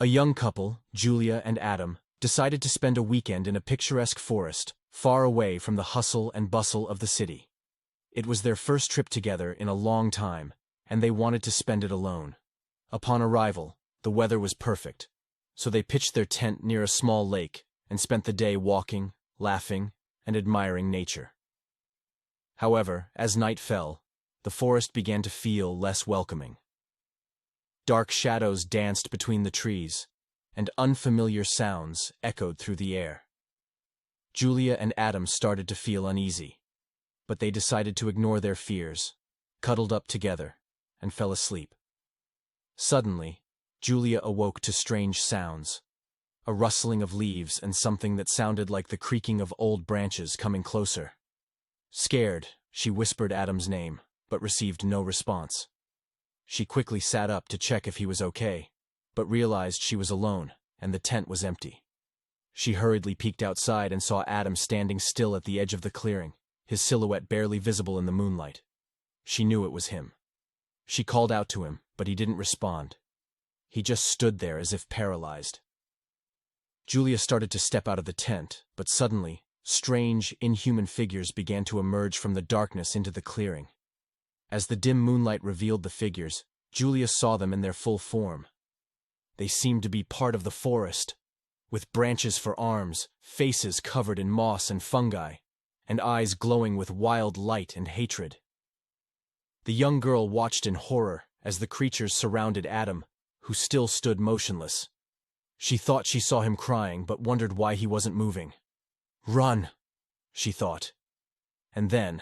A young couple, Julia and Adam, decided to spend a weekend in a picturesque forest, far away from the hustle and bustle of the city. It was their first trip together in a long time, and they wanted to spend it alone. Upon arrival, the weather was perfect, so they pitched their tent near a small lake and spent the day walking, laughing, and admiring nature. However, as night fell, the forest began to feel less welcoming. Dark shadows danced between the trees, and unfamiliar sounds echoed through the air. Julia and Adam started to feel uneasy, but they decided to ignore their fears, cuddled up together, and fell asleep. Suddenly, Julia awoke to strange sounds, a rustling of leaves and something that sounded like the creaking of old branches coming closer. Scared, she whispered Adam's name, but received no response. She quickly sat up to check if he was okay, but realized she was alone, and the tent was empty. She hurriedly peeked outside and saw Adam standing still at the edge of the clearing, his silhouette barely visible in the moonlight. She knew it was him. She called out to him, but he didn't respond. He just stood there as if paralyzed. Julia started to step out of the tent, but suddenly, strange, inhuman figures began to emerge from the darkness into the clearing. As the dim moonlight revealed the figures, Julia saw them in their full form. They seemed to be part of the forest, with branches for arms, faces covered in moss and fungi, and eyes glowing with wild light and hatred. The young girl watched in horror as the creatures surrounded Adam, who still stood motionless. She thought she saw him crying, but wondered why he wasn't moving. "Run," she thought. And then,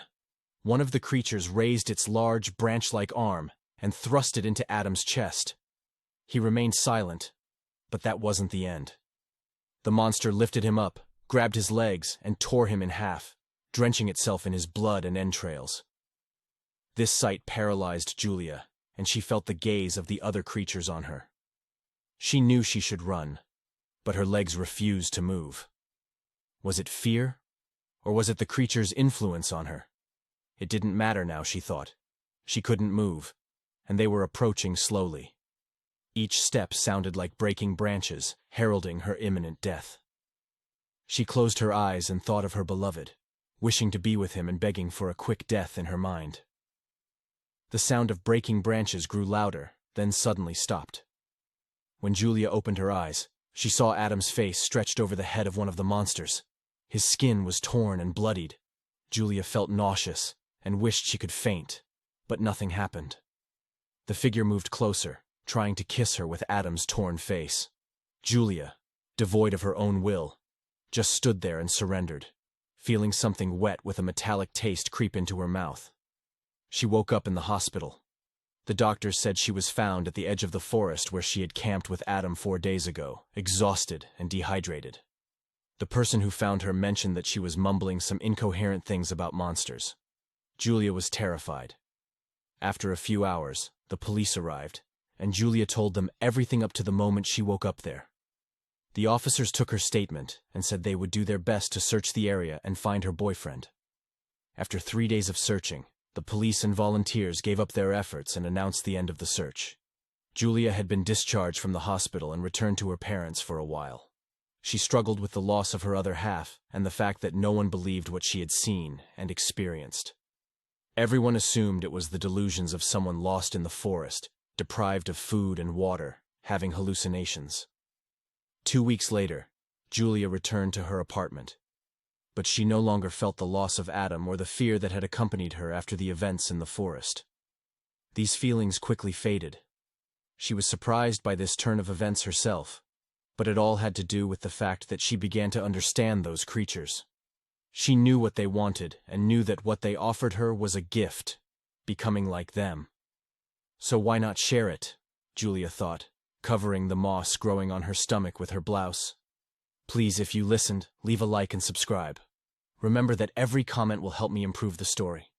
one of the creatures raised its large, branch-like arm and thrust it into Adam's chest. He remained silent, but that wasn't the end. The monster lifted him up, grabbed his legs, and tore him in half, drenching itself in his blood and entrails. This sight paralyzed Julia, and she felt the gaze of the other creatures on her. She knew she should run, but her legs refused to move. Was it fear, or was it the creature's influence on her? It didn't matter now, she thought. She couldn't move, and they were approaching slowly. Each step sounded like breaking branches, heralding her imminent death. She closed her eyes and thought of her beloved, wishing to be with him and begging for a quick death in her mind. The sound of breaking branches grew louder, then suddenly stopped. When Julia opened her eyes, she saw Adam's face stretched over the head of one of the monsters. His skin was torn and bloodied. Julia felt nauseous and wished she could faint, but nothing happened. The figure moved closer, trying to kiss her with Adam's torn face. Julia, devoid of her own will, just stood there and surrendered, feeling something wet with a metallic taste creep into her mouth. She woke up in the hospital. The doctors said she was found at the edge of the forest where she had camped with Adam 4 days ago, exhausted and dehydrated. The person who found her mentioned that she was mumbling some incoherent things about monsters. Julia was terrified. After a few hours, the police arrived, and Julia told them everything up to the moment she woke up there. The officers took her statement and said they would do their best to search the area and find her boyfriend. After 3 days of searching, the police and volunteers gave up their efforts and announced the end of the search. Julia had been discharged from the hospital and returned to her parents for a while. She struggled with the loss of her other half and the fact that no one believed what she had seen and experienced. Everyone assumed it was the delusions of someone lost in the forest, deprived of food and water, having hallucinations. 2 weeks later, Julia returned to her apartment. But she no longer felt the loss of Adam or the fear that had accompanied her after the events in the forest. These feelings quickly faded. She was surprised by this turn of events herself, but it all had to do with the fact that she began to understand those creatures. She knew what they wanted and knew that what they offered her was a gift, becoming like them. So why not share it, Julia thought, covering the moss growing on her stomach with her blouse. Please, if you listened, leave a like and subscribe. Remember that every comment will help me improve the story.